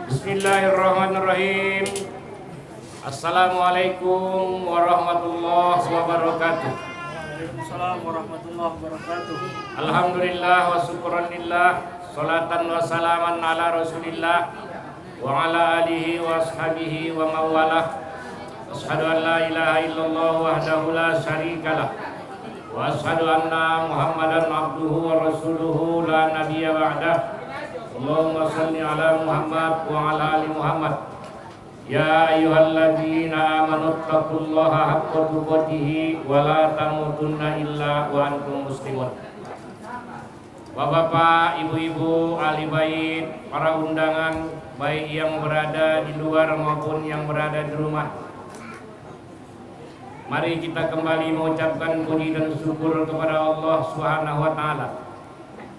Bismillahirrahmanirrahim. Assalamualaikum warahmatullahi wabarakatuh. Waalaikumsalam warahmatullahi wabarakatuh. Alhamdulillah wa syukuranillah, salatan wa salaman ala rasulillah wa ala alihi wa ashabihi wa mawalah. Asyhadu an la ilaha illallah wahdahu la syarikalah wa asyhadu anna Muhammadan abduhu wa rasuluhu la nabiyya ba'dah. Allahumma salli ala Muhammad wa ala ali Muhammad. Ya ayyuhalladzina amanu taqullaha haqqa tuqatih wa la tamutunna illa wa antum muslimun. Bapak, ibu-ibu, ahli bait, para undangan baik yang berada di luar maupun yang berada di rumah. Mari kita kembali mengucapkan puji dan syukur kepada Allah Subhanahu wa taala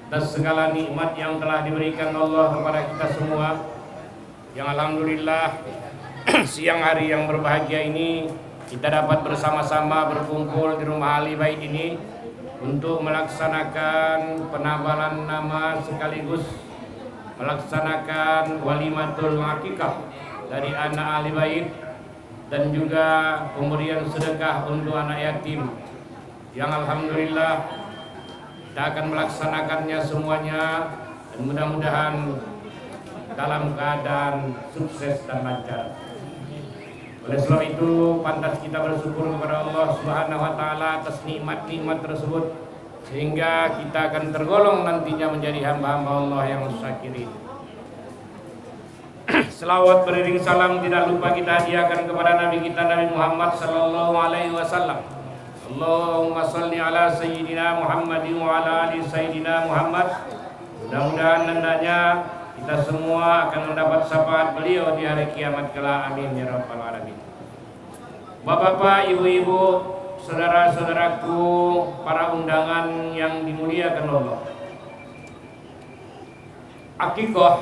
atas segala nikmat yang telah diberikan Allah kepada kita semua. Yang alhamdulillah siang hari yang berbahagia ini kita dapat bersama-sama berkumpul di rumah ahli bait ini untuk melaksanakan penabalan nama sekaligus melaksanakan walimatul akikah dari anak ahli bait dan juga pemberian sedekah untuk anak yatim yang alhamdulillah kita akan melaksanakannya semuanya dan mudah-mudahan dalam keadaan sukses dan lancar. Oleh sebab itu pantas kita bersyukur kepada Allah Subhanahu wa taala atas nikmat-nikmat tersebut sehingga kita akan tergolong nantinya menjadi hamba-hamba Allah yang syakirin. Selawat beriring salam tidak lupa kita hadiahkan kepada Nabi kita Nabi Muhammad sallallahu alaihi wasallam. Allahumma salli ala sayyidina Muhammadin wa ala ali sayyidina Muhammad. Mudah-mudahan hendaknya kita semua akan mendapat syafaat beliau di hari kiamat kelak. Amin ya rabbal alamin. Bapak-bapak, ibu-ibu, saudara-saudaraku, para undangan yang dimuliakan Allah. Akikah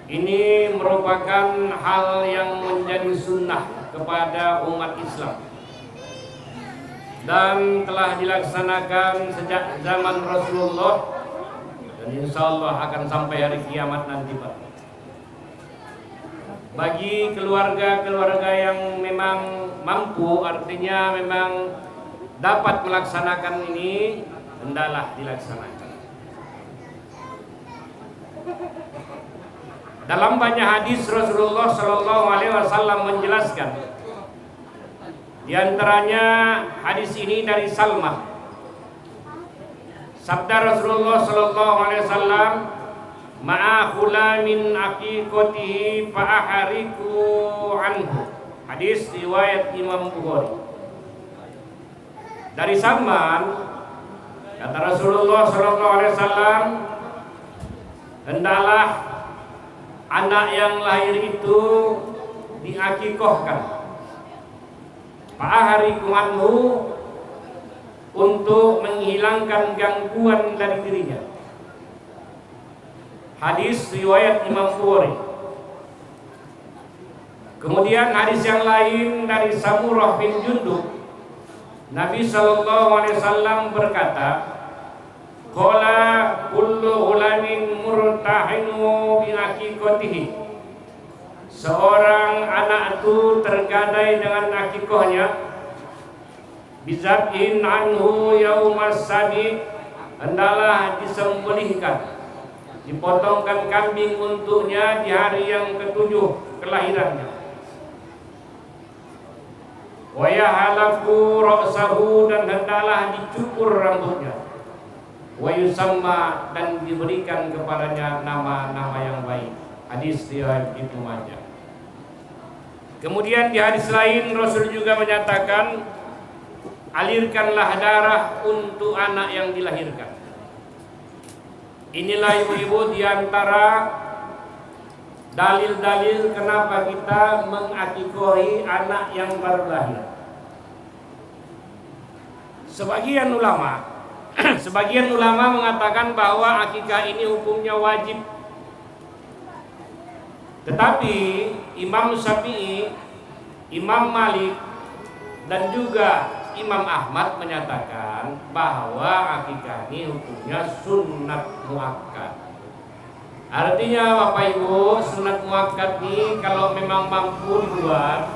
ini merupakan hal yang menjadi sunnah kepada umat Islam dan telah dilaksanakan sejak zaman Rasulullah dan insya Allah akan sampai hari kiamat nanti, Pak. Bagi keluarga-keluarga yang memang mampu, artinya memang dapat melaksanakan ini, hendaklah dilaksanakan. Dalam banyak hadis Rasulullah Shallallahu Alaihi Wasallam menjelaskan, di antaranya hadis ini dari Salmah. Sabda Rasulullah Shallallahu Alaihi Wasallam, ma'a khulamin aqiqatihi fa'ahariku anhu. Hadis riwayat Imam Bukhari. Dari Salman, kata Rasulullah Shallallahu Alaihi Wasallam, hendaklah anak yang lahir itu diakikohkan. Fa'ahariku anhu, untuk menghilangkan gangguan dari dirinya. Hadis riwayat Imam Bukhari. Kemudian hadis yang lain dari Samurah bin Jundub, Nabi sallallahu alaihi wasallam berkata, qala kullu ulamin murtahinu bi aqiqatihi. Seorang anak itu tergadai dengan akikahnya, bizabin anhu yaumas sabi, hendaklah disembelihkan, dipotongkan kambing untuknya di hari yang ketujuh kelahirannya. Wa yahalaku ra'sahu, dan hendaklah dicukur rambutnya. Wa yusamma, dan diberikan kepadanya nama-nama yang baik. Hadis riwayat Ibnu Majah. Kemudian di hadis lain Rasul juga menyatakan, alirkanlah darah untuk anak yang dilahirkan. Inilah ibu-ibu diantara dalil-dalil kenapa kita mengakikohi anak yang baru lahir. Sebagian ulama mengatakan bahwa akikah ini hukumnya wajib. Tetapi Imam Syafi'i, Imam Malik, dan juga Imam Ahmad menyatakan bahwa akikah ini hukumnya sunnat muakkad. Artinya Bapak Ibu, sunat muakkad ini kalau memang mampu dibuat,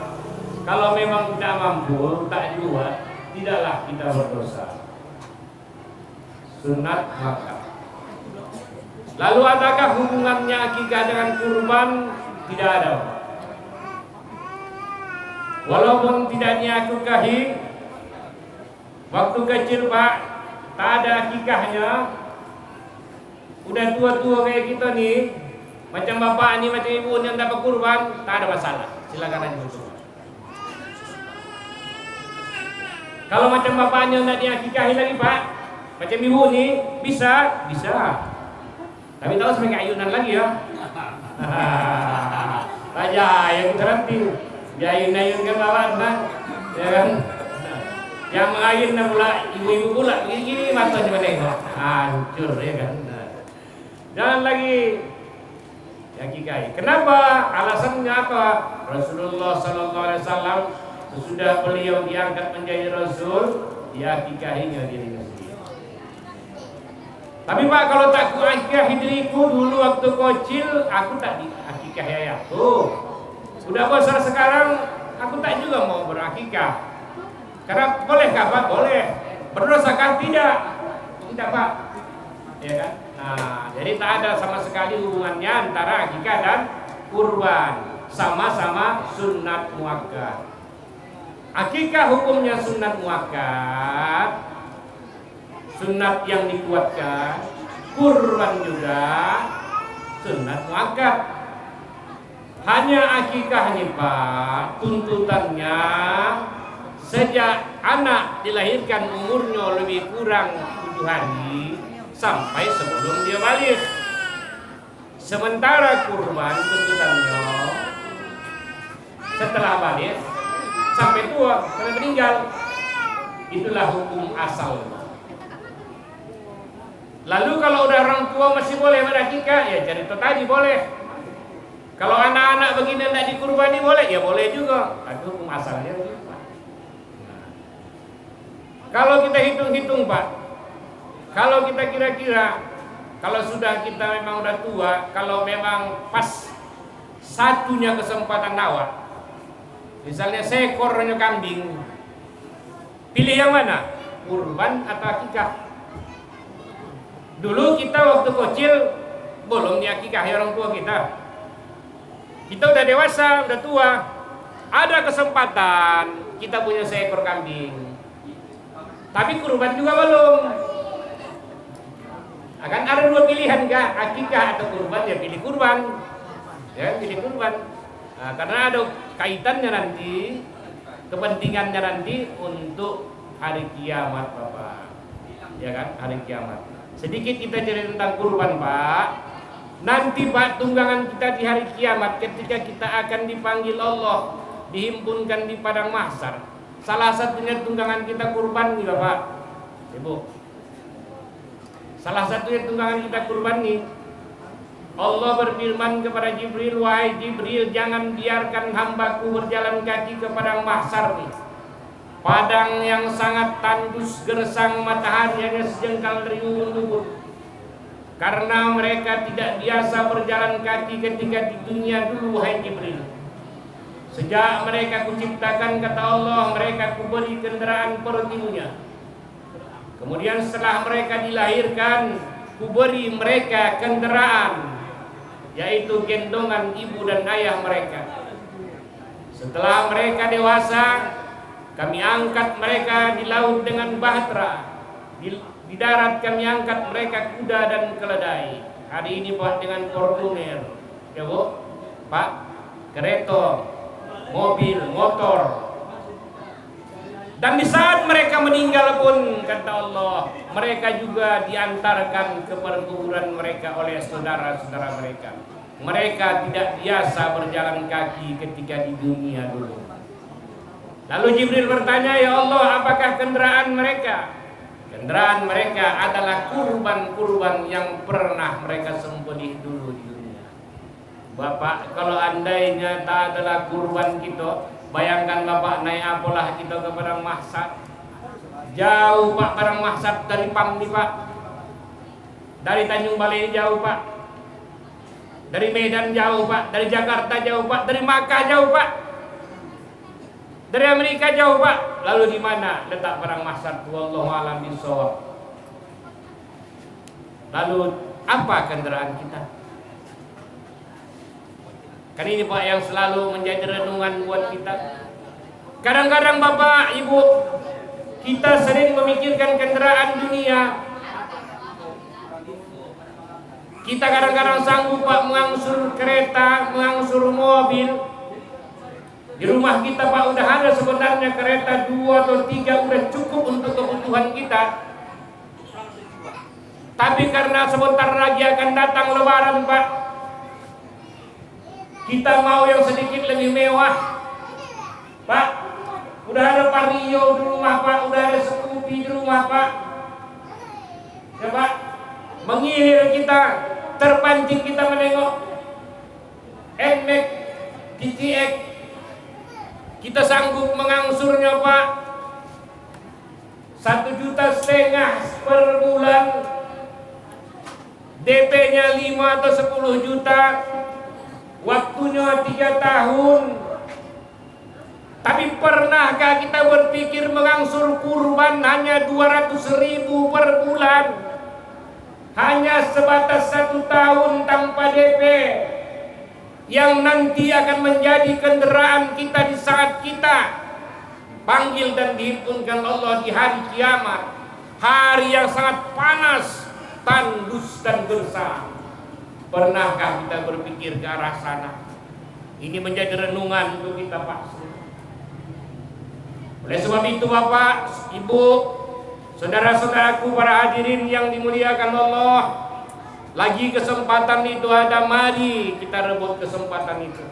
kalau memang tidak mampu tak dibuat, tidaklah kita berdosa. Sunat muakkad. Lalu adakah hubungannya akikah dengan kurban? Tidak ada. Walaupun tidak diakikahi, waktu kecil Pak, tak ada akikahnya. Udah tua-tua kayak kita nih, macam bapak nih, macam ibu yang dapat kurban, tak ada masalah. Silakan aja betul. Kalau macam bapaknya tidak diakikahi lagi Pak, macam ibu nih, bisa. Tapi tahu sebagai ayunan lagi ya. Raja yang nanti ayun-ayunkan lawan, ya kan? Yang mengayun pula ibu-ibu pula, gini mata cuma nengok, hancur ya kan. Jangan lagi akikahi. Kenapa? Alasannya apa? Rasulullah SAW sesudah beliau diangkat menjadi Rasul, diakikahinya dirinya sendiri. Tapi Pak, kalau tak kuakikahi diriku dulu waktu kecil, aku tak diakikahi ayahku. Sudah besar sekarang, aku tak juga mau berakikah. Karena bolehkah Pak? Boleh. Berdosakah? Tidak. Tidak Pak. Ya kan? Nah, jadi tak ada sama sekali hubungannya antara akikah dan kurban. Sama-sama sunat muakkad. Akikah hukumnya sunat muakkad, sunat yang dikuatkan. Kurban juga sunat muakkad. Hanya akikah nih Pak, tuntutannya sejak anak dilahirkan umurnya lebih kurang 7 hari sampai sebelum dia balik. Sementara kurban tuntutannya setelah balik sampai tua, sampai meninggal. Itulah hukum asal. Lalu kalau udah orang tua masih boleh berakikah, ya cerita tadi boleh. Kalau anak-anak begini tidak dikurbani boleh, ya boleh juga. Itu hukum asalnya. Kalau kita hitung-hitung Pak, kalau kita kira-kira, kalau sudah kita memang udah tua, kalau memang pas satunya kesempatan awal, misalnya seekornya kambing, pilih yang mana? Kurban atau akikah? Dulu kita waktu kecil belum diakikahi orang tua kita. Kita udah dewasa, udah tua, ada kesempatan kita punya seekor kambing. Tapi kurban juga belum. Akan ada dua pilihan kah? Akikah atau kurban? Ya pilih kurban. Ya pilih kurban. Nah, karena ada kaitannya nanti, kepentingannya nanti untuk hari kiamat Bapak. Ya kan? Hari kiamat. Sedikit kita cerita tentang kurban Pak. Nanti Pak, tunggangan kita di hari kiamat ketika kita akan dipanggil Allah, dihimpunkan di padang mahsyar. Salah satunya tunggangan kita kurban nih Bapak, Ibu. Salah satunya tunggangan kita kurban nih. Allah berfirman kepada Jibril, wahai Jibril, jangan biarkan hambaku berjalan kaki ke padang mahsyar nih. Padang yang sangat tandus, gersang, matahari hanya sejengkal dari ufuk. Karena mereka tidak biasa berjalan kaki ketika di dunia dulu, wahai Jibril. Sejak mereka kuciptakan, kata Allah, mereka kuberi kendaraan per minggunya. Kemudian setelah mereka dilahirkan, kuberi mereka kendaraan, yaitu gendongan ibu dan ayah mereka. Setelah mereka dewasa, kami angkat mereka di laut dengan bahtera. Di darat kami angkat mereka kuda dan keledai. Hari ini Pak dengan Fortuner, ya Bu, Pak, kereta, mobil, motor. Dan di saat mereka meninggal pun, kata Allah, mereka juga diantarkan ke perkuburan mereka oleh saudara-saudara mereka. Mereka tidak biasa berjalan kaki ketika di dunia dulu. Lalu Jibril bertanya, ya Allah, apakah kendaraan mereka? Kendaraan mereka adalah kurban-kurban yang pernah mereka sembelih dulu di dunia. Bapak, kalau andainya tak adalah kurban kita, bayangkan Bapak naik apalah kita ke padang mahsyar. Jauh Pak padang mahsyar dari PAM nih Pak. Dari Tanjung Balai jauh Pak. Dari Medan jauh Pak, dari Jakarta jauh Pak, dari Makkah jauh Pak, dari Amerika jauh Pak. Lalu di mana letak perang mahsyar? Wallahu a'lam bishawab. Lalu apa kendaraan kita? Kan ini Pak yang selalu menjadi renungan buat kita. Kadang-kadang Bapak Ibu, kita sering memikirkan kendaraan dunia. Kita kadang-kadang sanggup Pak mengangsur kereta, mengangsur mobil. Di rumah kita Pak udah ada sebenarnya kereta 2 atau 3 udah cukup untuk kebutuhan kita. Tapi karena sebentar lagi akan datang Lebaran Pak, kita mau yang sedikit lebih mewah. Pak, udah ada Vario di rumah Pak, udah ada Scoopy di rumah Pak. Ya Pak, mengilir kita, terpancing kita menengok NMAX, GTX. Kita sanggup mengangsurnya Pak 1,5 juta per bulan, DP-nya 5 atau 10 juta, waktunya 3 tahun. Tapi pernahkah kita berpikir mengangsur kurban hanya 200.000 per bulan, hanya sebatas 1 tahun tanpa DP, yang nanti akan menjadi kendaraan kita di saat kita panggil dan dihimpunkan Allah di hari kiamat, hari yang sangat panas, tandus dan gersang. Pernahkah kita berpikir ke arah sana? Ini menjadi renungan untuk kita Pak. Oleh sebab itu Bapak, Ibu, saudara-saudaraku, para hadirin yang dimuliakan Allah, lagi kesempatan itu ada, mari kita rebut kesempatan itu.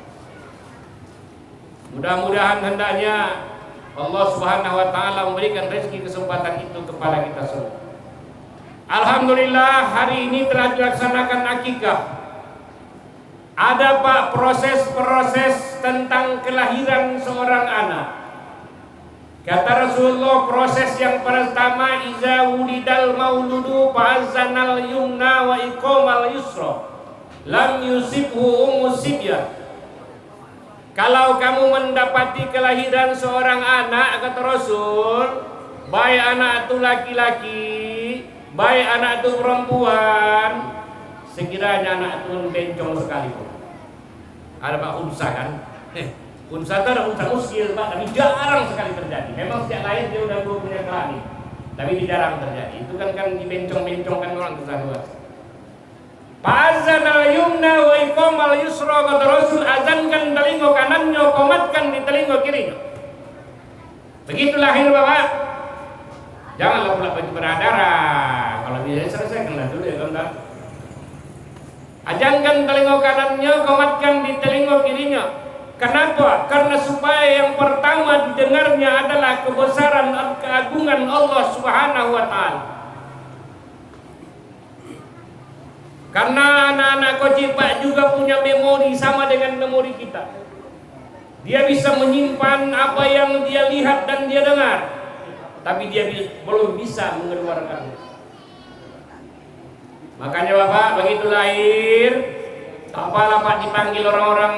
Mudah-mudahan hendaknya Allah Subhanahu wa taala memberikan rezeki kesempatan itu kepada kita semua. Alhamdulillah hari ini telah dilaksanakan akikah. Ada Pak proses-proses tentang kelahiran seorang anak. Kata Rasulullah, proses yang pertama, iza wulidal mauludu fa'azzanal yumna wa iqamal yusra lam yusibhu musibya. Kalau kamu mendapati kelahiran seorang anak, kata Rasul, baik anak itu laki-laki, baik anak itu perempuan, sekiranya anak itu bencong sekalipun. Ada Pak unsa kan? Unsa itu ada unsa muskil Pak, tapi jarang sekali terjadi. Memang sejak lahir dia udah punya kelamin, tapi jarang terjadi. Itu kan dibencong-bencongkan orang ke sana. Fa'azan al-yumna wa iqamal yusra, kata Rasul, azankan telinga kanannya, komatkan di telinga kirinya. Begitu lahir Bapak. Janganlah pula baju berdarah. Kalau bisa selesaikanlah dulu ya kawan. Azankan telinga kanannya, komatkan di telinga kirinya. Kenapa? Karena supaya yang pertama didengarnya adalah kebesaran dan keagungan Allah Subhanahu wa taala. Karena anak-anak kecil Pak juga punya memori sama dengan memori kita. Dia bisa menyimpan apa yang dia lihat dan dia dengar, tapi dia belum bisa mengeluarkannya. Makanya Bapak begitu lahir, apalah Pak dipanggil orang-orang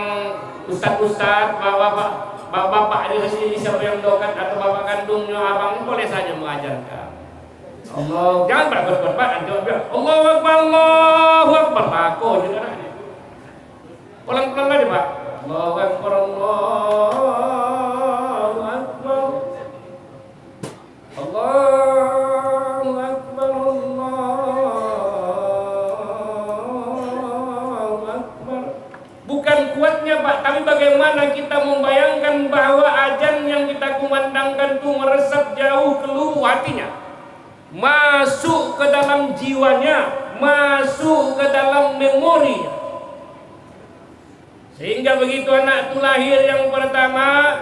ustaz-ustaz, bapak di sini siapa yang dokat atau bapak kandungnya, abang boleh saja mengajarkan. Allah, jangan berbuat Pak, Allahu Akbar, Allahu Akbar, takut juga nanya. Pelan-pelan aja Pak. Allahu Akbar, Allahu Akbar, Allahu Akbar, Allahu Akbar. Bukan kuatnya Pak, tapi bagaimana kita membayangkan bahwa azan yang kita kumandangkan itu meresap jauh ke lubuk hatinya, masuk ke dalam jiwanya, masuk ke dalam memori. Sehingga begitu anak itu lahir yang pertama,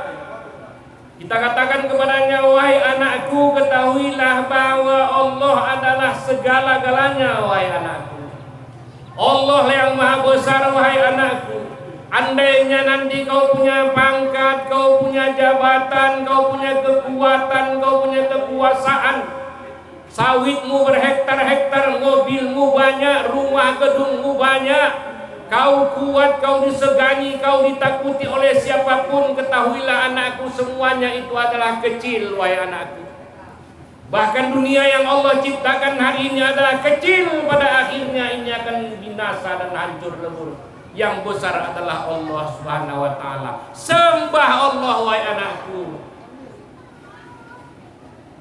kita katakan kepadanya, wahai anakku, ketahuilah bahwa Allah adalah segala-galanya, wahai anakku. Allah yang maha besar, wahai anakku. Andainya nanti kau punya pangkat, kau punya jabatan, kau punya kekuatan, kau punya kekuasaan, sawitmu berhektar-hektar, mobilmu banyak, rumah gedungmu banyak, kau kuat, kau disegani, kau ditakuti oleh siapapun, ketahuilah anakku, semuanya itu adalah kecil, wahai anakku. Bahkan dunia yang Allah ciptakan hari ini adalah kecil, pada akhirnya ini akan binasa dan hancur lebur. Yang besar adalah Allah Subhanahu wa taala. Sembah Allah, wahai anakku.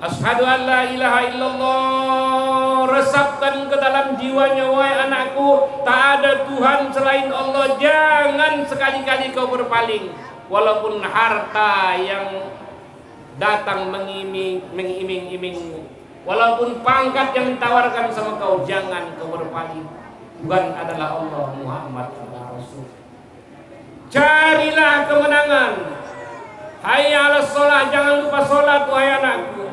Asyhadu an la ilaha illallah. Resapkan ke dalam jiwanya, wahai anakku, tak ada Tuhan selain Allah. Jangan sekali-kali kau berpaling. Walaupun harta yang datang mengiming-iming, walaupun pangkat yang ditawarkan sama kau, jangan kau berpaling. Tuhan adalah Allah, Muhammad adalah Rasul. Carilah kemenangan. Hayya 'alas shalah, jangan lupa salat, wahai anakku.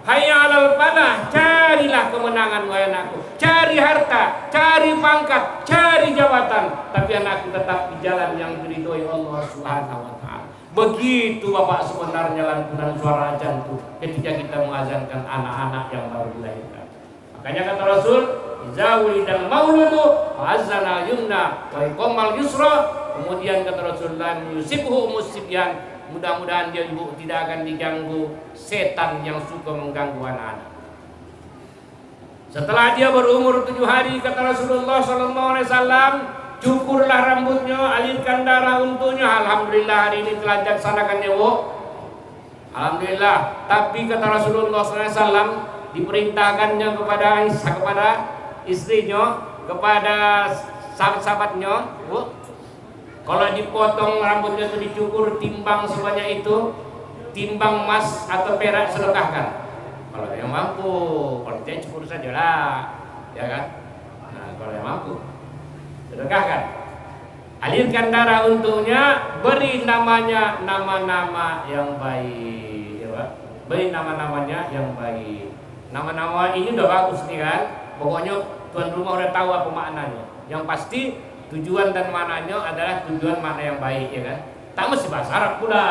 Hayya 'alal falah, carilah kemenangan, wahai anakku. Cari harta, cari pangkat, cari jabatan, tapi anakku tetap di jalan yang diridhoi Allah Subhanahu wa taala. Begitu Bapak sebenarnya lantunan suara azan itu ketika kita mengazankan anak-anak yang baru dilahirkan. Makanya kata Rasul, "Iza wulidal mauludu fa'azzana yumna wa iqamal yusra." Kemudian kata Rasulullah, "Yusibhu musibyan." Mudah-mudahan dia ibu tidak akan diganggu setan yang suka mengganggu anak-anak. Setelah dia berumur 7 hari, kata Rasulullah SAW, cukurlah rambutnya, alirkan darah untuknya. Alhamdulillah hari ini telah dilaksanakannya, Bu. Alhamdulillah. Tapi kata Rasulullah SAW, diperintahkannya kepada istrinya, kepada sahabat-sahabatnya, Bu, kalau dipotong rambutnya itu, dicukur, timbang sebanyak itu, timbang emas atau perak, sedekahkan. Kalau yang mampu, kalau tidak cukur saja lah, ya kan? Nah, kalau yang mampu, sedekahkan. Alirkan darah untuknya, beri namanya nama-nama yang baik, ya, beri nama-namanya yang baik. Nama-nama ini udah bagus nih kan? Pokoknya tuan rumah udah tahu apa maknanya. Yang pasti tujuan dan maknanya adalah tujuan makna yang baik, ya kan? Tak mesti bahasa Arab pula.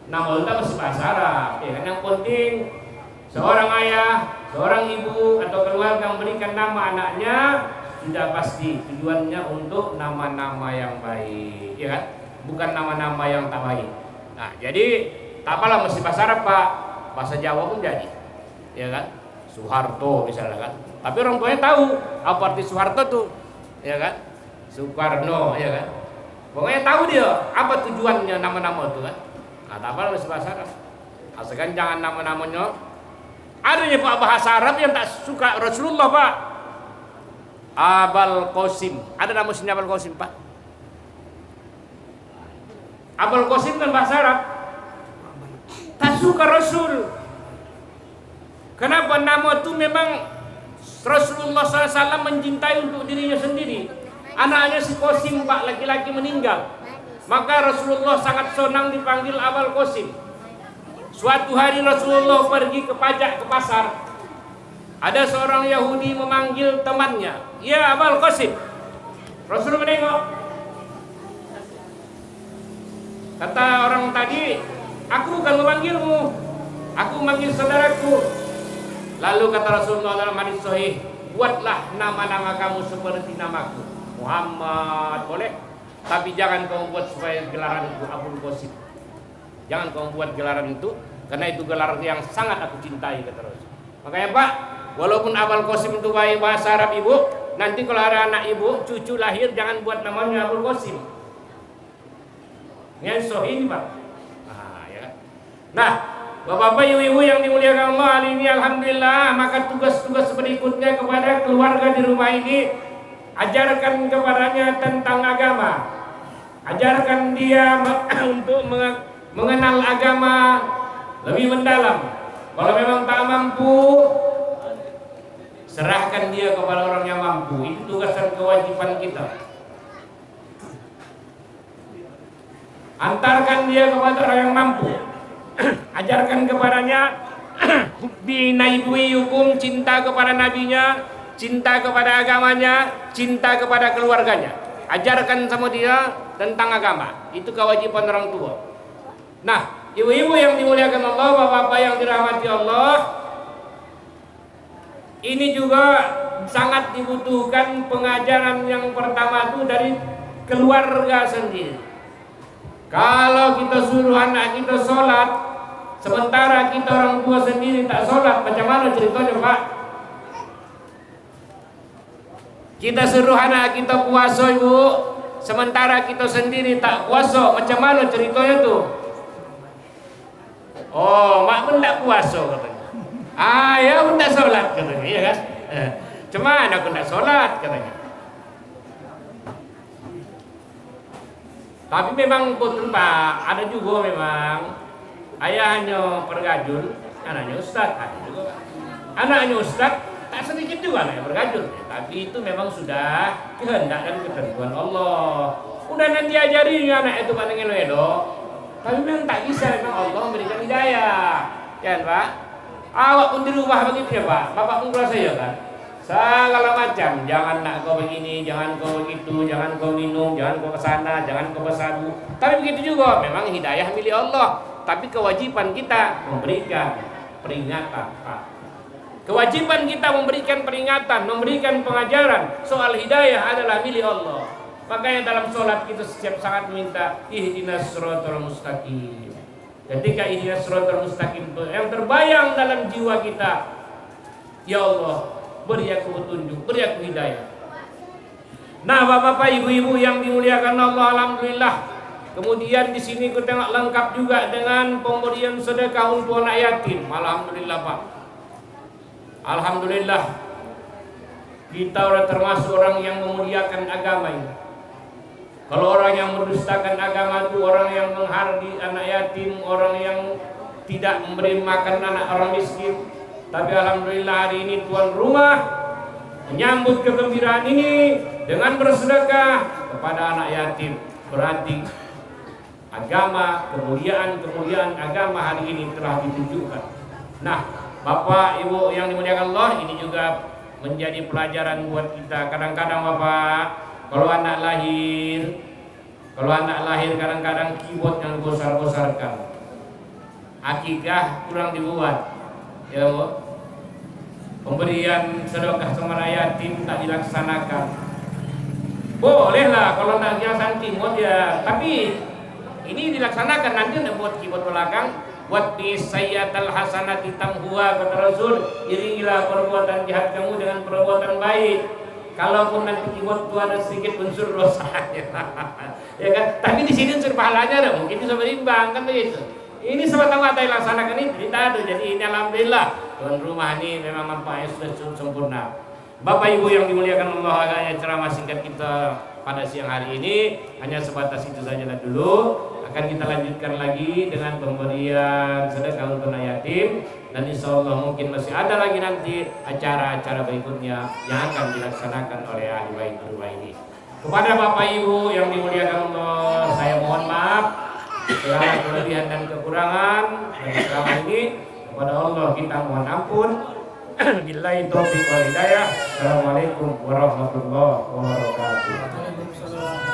Nama tak mesti bahasa Arab, ya kan? Yang penting seorang ayah, seorang ibu atau keluarga memberikan nama anaknya, sudah pasti tujuannya untuk nama-nama yang baik, ya kan? Bukan nama-nama yang tak baik. Nah, jadi tak apalah mesti bahasa Arab, Pak. Bahasa Jawa pun jadi, ya kan? Soeharto misalnya kan. Tapi orang tuanya tahu apa arti Soeharto tuh, ya kan? Soekarno, ya kan? Pokoknya tahu dia apa tujuannya nama-nama itu kan. Nah, tak apalah mesti bahasa Arab. Asalkan jangan nama-namanya. Adanya Pak bahasa Arab yang tak suka Rasulullah, Pak. Abul Qasim. Ada nama sini Abul Qasim, Pak? Abul Qasim kan bahasa Arab. Tak suka Rasul. Kenapa? Nama itu memang Rasulullah SAW mencintai untuk dirinya sendiri. Anaknya si Qasim, Pak, laki-laki meninggal. Maka Rasulullah sangat senang dipanggil Abul Qasim. Suatu hari Rasulullah pergi ke pajak ke pasar. Ada seorang Yahudi memanggil temannya, "Ya Abul Qasim." Rasul menengok. Kata orang tadi, "Aku bukan memanggilmu, aku memanggil saudaraku." Lalu kata Rasulullah dalam hadis sahih, "Buatlah nama-nama kamu seperti namaku. Muhammad boleh, tapi jangan kamu buat supaya gelaran itu Abul Qasim. Jangan kamu buat gelaran itu, karena itu gelaran yang sangat aku cintai," kata Rasul. Makanya Pak, walaupun Abul Qasim itu baik bahasa Arab ibu, nanti kalau ada anak ibu, cucu lahir jangan buat namanya Abul Qasim. Yang sahih ini, Pak. Nah, ya. Nah, Bapak-bapak, ibu-ibu yang dimuliakan Allah, hari ini alhamdulillah, maka tugas-tugas berikutnya kepada keluarga di rumah ini, ajarkan kepadanya tentang agama. Ajarkan dia untuk mengenal agama lebih mendalam. Kalau memang tak mampu, serahkan dia kepada orang yang mampu. Itu tugas dan kewajiban kita. Antarkan dia kepada orang yang mampu. Ajarkan kepadanya binaibuiyukum, cinta kepada nabinya, cinta kepada agamanya, cinta kepada keluarganya. Ajarkan sama dia tentang agama. Itu kewajiban orang tua. Nah, ibu-ibu yang dimuliakan Allah, bapak-bapak yang dirahmati Allah, ini juga sangat dibutuhkan pengajaran yang pertama itu dari keluarga sendiri. Kalau kita suruh anak kita sholat, sementara kita orang tua sendiri tak sholat, macam mana ceritanya Pak? Kita suruh anak kita puasa Ibu, sementara kita sendiri tak puasa, macam mana ceritanya tuh? Oh, mak pun tak puasa katanya. Ya pun tak sholat katanya, iya kan? Cuman aku tak sholat katanya. Tapi memang betul Pak, ada juga memang ayahnya pergajul, anaknya ustaz, ada juga Pak. Anaknya ustaz, tak sedikit juga anaknya pergajul. Tapi itu memang sudah kehendak dan ketentuan Allah. Udah nanti ajari anak itu Pak Nengelo. Tapi memang tak bisa, memang Allah memberikan hidayah. Ya Pak, awak pun di rumah begitu ya Pak, bapak pun kurasa ya kan? Segala macam, jangan nak kau begini, jangan kau begitu, jangan kau minum, jangan kau kesana, jangan kau bersadu. Tapi begitu juga, memang hidayah milik Allah. Tapi kewajiban kita memberikan peringatan. Kewajiban kita memberikan peringatan, memberikan pengajaran soal hidayah adalah milik Allah. Makanya dalam sholat kita setiap saat minta ihdinas shiratal mustaqim. Ketika ihdinas shiratal mustaqim itu yang terbayang dalam jiwa kita, ya Allah, beri aku petunjuk, beri aku hidayah. Nah, bapak-bapak, ibu-ibu yang dimuliakan Allah, alhamdulillah. Kemudian di sini kita tengok lengkap juga dengan pemberian sedekah untuk anak yatim. Alhamdulillah Pak. Alhamdulillah. Kita orang termasuk orang yang memuliakan agama ini. Kalau orang yang mendustakan agama itu orang yang menghardi anak yatim, orang yang tidak memberi makan anak orang miskin. Tapi alhamdulillah hari ini tuan rumah menyambut kegembiraan ini dengan bersedekah kepada anak yatim. Berarti agama, kemuliaan agama hari ini telah ditunjukkan. Nah, Bapak Ibu yang dimuliakan Allah, ini juga menjadi pelajaran buat kita. Kadang-kadang Bapak, kalau anak lahir kadang-kadang keyboard yang besar-besarkan, akikah kurang dibuat, ya Bu. Pemberian sedekah sama yatim tak dilaksanakan. Bolehlah kalau nak hiasan keyboard ya, tapi ini dilaksanakan. Nanti nak buat keyboard belakang, buat bisayyatal hasanati tamhuha, kata Rasul, iringilah perbuatan jahat kamu dengan perbuatan baik. Kalaupun nanti keyboard itu ada sedikit unsur dosanya, ya kan? Tapi di sini unsur pahalanya ada, mungkin bisa berimbang kan begitu. Ini semata-mata dilaksanakan ini tidak ada. Jadi ini alhamdulillah tuan rumah ini memang nampaknya sudah sempurna. Bapak Ibu yang dimuliakan Allah, agaknya ceramah singkat kita pada siang hari ini hanya sebatas itu saja dulu. Akan kita lanjutkan lagi dengan pemberian sedekah untuk anak yatim, dan insya Allah mungkin masih ada lagi nanti acara-acara berikutnya yang akan dilaksanakan oleh ahli bait rumah ini. Kepada Bapak Ibu yang dimuliakan Allah, saya mohon maaf segala kelebihan dan kekurangan dari ceramah ini. Kepada Allah kita mohon ampun. Billahi taufiq wal hidayah. Assalamualaikum warahmatullahi wabarakatuh.